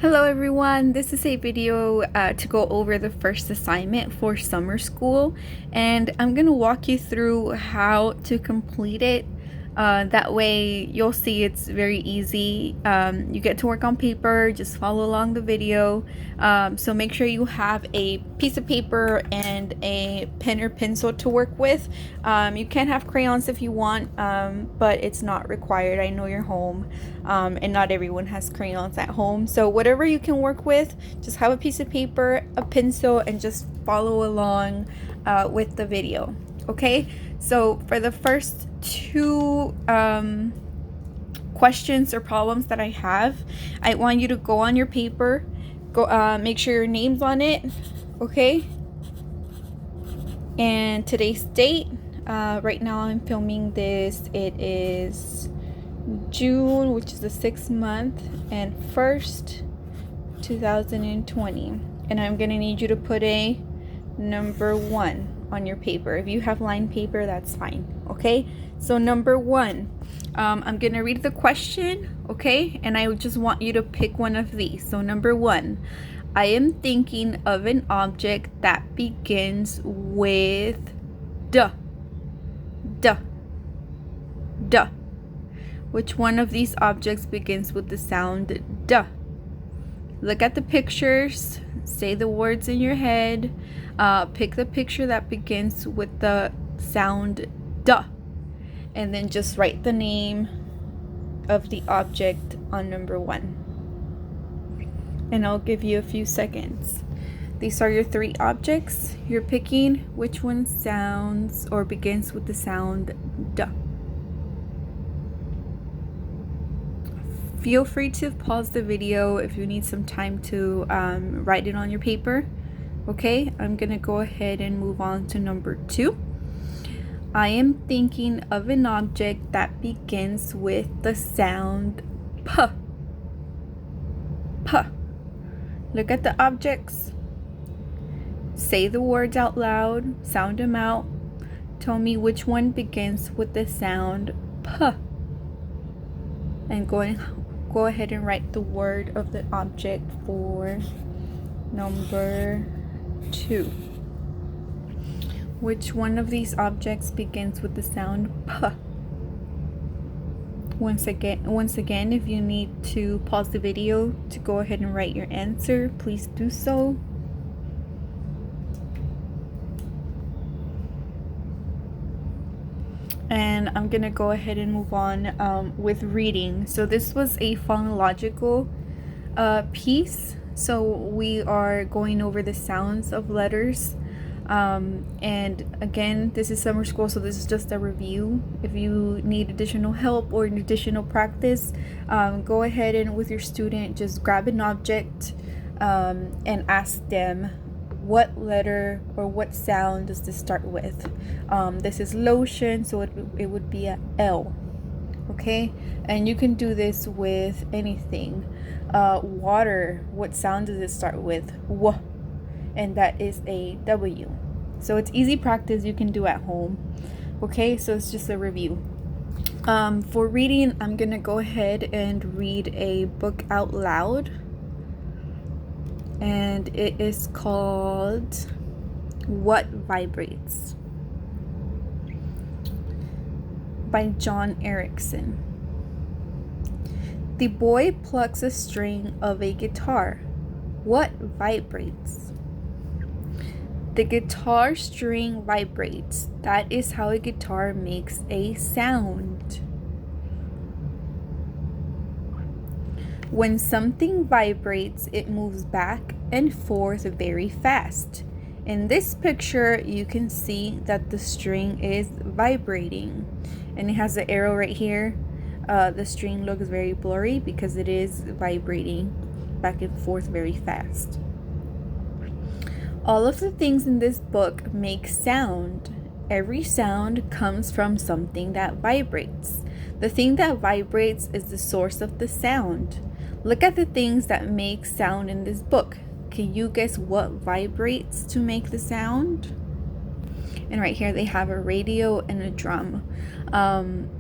Hello everyone, this is a video to go over the first assignment for summer school, and I'm going to walk you through how to complete it. That way you'll see it's very easy. You get to work on paper, just follow along the video. So make sure you have a piece of paper and a pen or pencil to work with. You can have crayons if you want, but it's not required. I know you're home, and not everyone has crayons at home. So whatever you can work with, just have a piece of paper, a pencil, and just follow along with the video. Okay, so for the first two questions or problems that I have, I want you to go on your paper, make sure your name's on it, okay, and today's date. Right now I'm filming this. It is June, which is the 6th month and 1st 2020, and I'm gonna need you to put a number 1 on your paper. If you have lined paper, that's fine. Okay, so number 1, I'm gonna read the question, okay, and I just want you to pick one of these. So number 1, I am thinking of an object that begins with duh. Which one of these objects begins with the sound duh? Look at the pictures, say the words in your head, pick the picture that begins with the sound duh, and then just write the name of the object on number 1. And I'll give you a few seconds. These are your 3 objects. You're picking which one sounds or begins with the sound duh. Feel free to pause the video if you need some time to write it on your paper. Okay, I'm gonna go ahead and move on to number 2. I am thinking of an object that begins with the sound p. P. Look at the objects. Say the words out loud, sound them out. Tell me which one begins with the sound p. And go ahead and write the word of the object for number 2. Which one of these objects begins with the sound p? Once again, if you need to pause the video to go ahead and write your answer, please do so. And I'm gonna go ahead and move on with reading. So this was a phonological piece. So we are going over the sounds of letters. And again, this is summer school, so this is just a review. If you need additional help or additional practice, go ahead and with your student, just grab an object and ask them, what letter or what sound does this start with? This is lotion, so it would be a L. Okay, and you can do this with anything. Water, what sound does it start with? W, and that is a W. So it's easy practice you can do at home. Okay, so it's just a review. For reading, I'm gonna go ahead and read a book out loud. And it is called What Vibrates by John Erickson. The boy plucks a string of a guitar. What vibrates? The guitar string vibrates. That is how a guitar makes a sound. When something vibrates, it moves back and forth very fast. In this picture, you can see that the string is vibrating, and it has the arrow right here. The string looks very blurry because it is vibrating back and forth very fast. All of the things in this book make sound. Every sound comes from something that vibrates. The thing that vibrates is the source of the sound. Look at the things that make sound in this book. Can you guess what vibrates to make the sound? And right here they have a radio and a drum.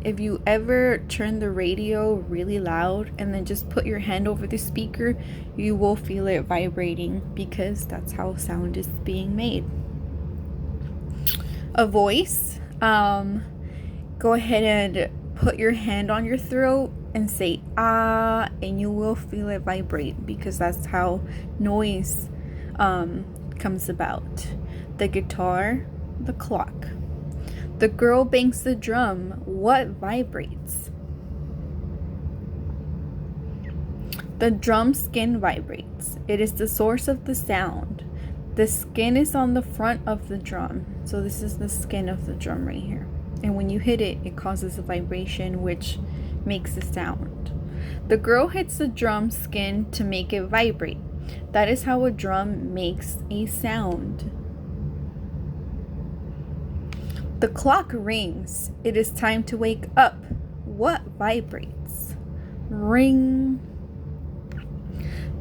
If you ever turn the radio really loud and then just put your hand over the speaker, you will feel it vibrating because that's how sound is being made. A voice, go ahead and put your hand on your throat and say ah, and you will feel it vibrate because that's how noise comes about. The guitar, the clock. The girl bangs the drum. What vibrates? The drum skin vibrates. It is the source of the sound. The skin is on the front of the drum. So this is the skin of the drum right here. And when you hit it, it causes a vibration which makes a sound. The girl hits the drum skin to make it vibrate. That is how a drum makes a sound. The clock rings. It is time to wake up. What vibrates? Ring.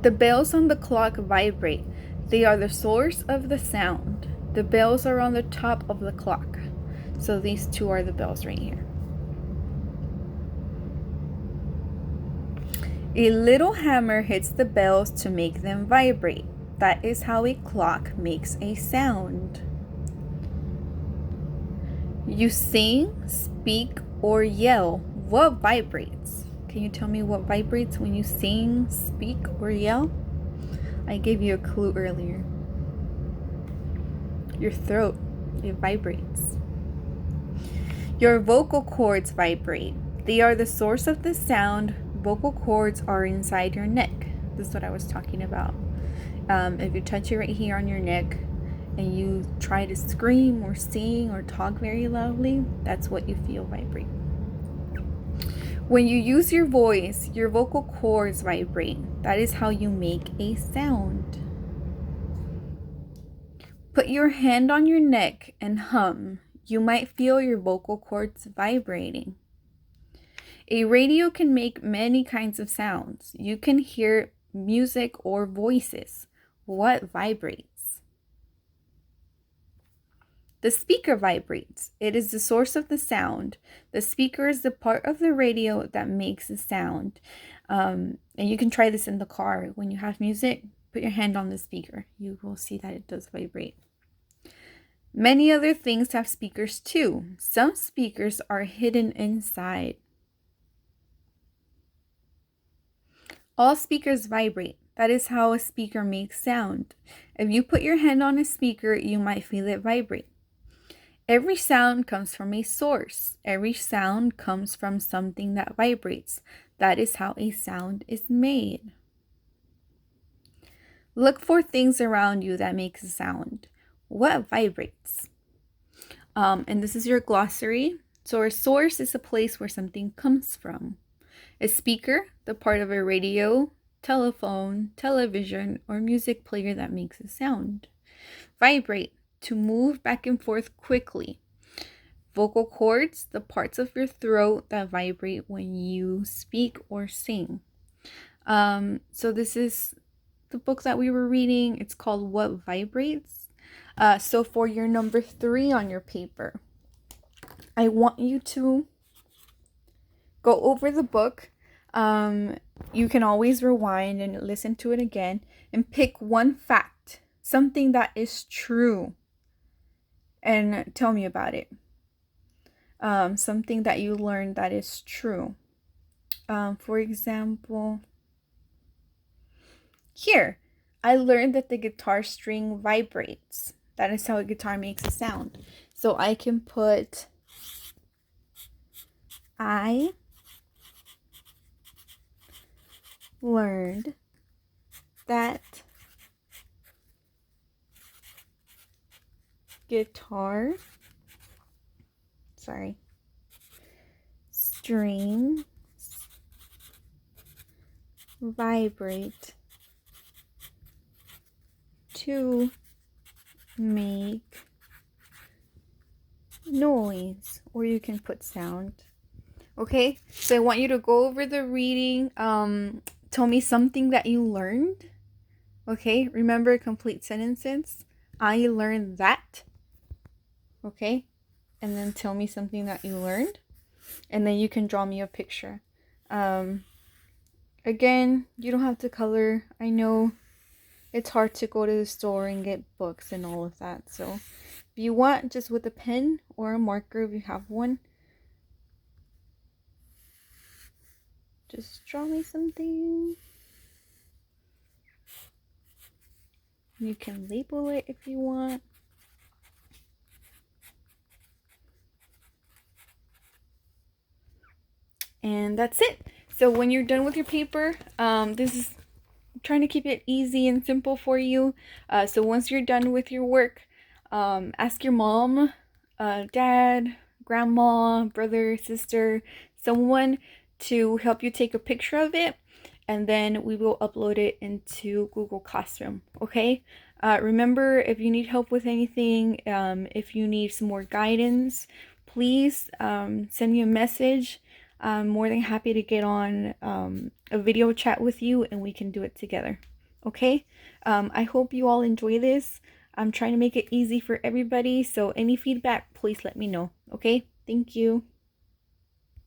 The bells on the clock vibrate. They are the source of the sound. The bells are on the top of the clock. So these two are the bells right here. A little hammer hits the bells to make them vibrate. That is how a clock makes a sound. You sing, speak, or yell. What vibrates? Can you tell me what vibrates when you sing, speak, or yell? I gave you a clue earlier. Your throat, it vibrates. Your vocal cords vibrate. They are the source of the sound. Vocal cords are inside your neck. This is what I was talking about. If you touch it right here on your neck and you try to scream or sing or talk very loudly, that's what you feel vibrate. When you use your voice, your vocal cords vibrate. That is how you make a sound. Put your hand on your neck and hum. You might feel your vocal cords vibrating. A radio can make many kinds of sounds. You can hear music or voices. What vibrates? The speaker vibrates. It is the source of the sound. The speaker is the part of the radio that makes the sound. And you can try this in the car. When you have music, put your hand on the speaker. You will see that it does vibrate. Many other things have speakers too. Some speakers are hidden inside. All speakers vibrate. That is how a speaker makes sound. If you put your hand on a speaker, you might feel it vibrate. Every sound comes from a source. Every sound comes from something that vibrates. That is how a sound is made. Look for things around you that makes a sound. What vibrates? And this is your glossary. So a source is a place where something comes from. A speaker, the part of a radio, telephone, television, or music player that makes a sound. Vibrate, to move back and forth quickly. Vocal cords, the parts of your throat that vibrate when you speak or sing. So this is the book that we were reading. It's called What Vibrates. So for your number 3 on your paper, I want you to go over the book. You can always rewind and listen to it again and pick one fact, something that is true, and tell me about it. Something that you learned that is true. For example, here, I learned that the guitar string vibrates. That is how a guitar makes a sound. So I can put I learned that guitar strings vibrate to make noise, or you can put sound. Okay, so I want you to go over the reading. Tell me something that you learned. Okay, remember complete sentences. I learned that. okay? And then tell me something that you learned, and then you can draw me a picture. Again, you don't have to color. I know it's hard to go to the store and get books and all of that. So if you want, just with a pen or a marker, if you have one, just draw me something. You can label it if you want. And that's it. So when you're done with your paper, this is trying to keep it easy and simple for you. So once you're done with your work, ask your mom, dad, grandma, brother, sister, someone to help you take a picture of it, and then we will upload it into Google Classroom, okay? Remember, if you need help with anything, if you need some more guidance, please send me a message. I'm more than happy to get on a video chat with you and we can do it together. Okay? I hope you all enjoy this. I'm trying to make it easy for everybody, so any feedback, please let me know. Okay? Thank you.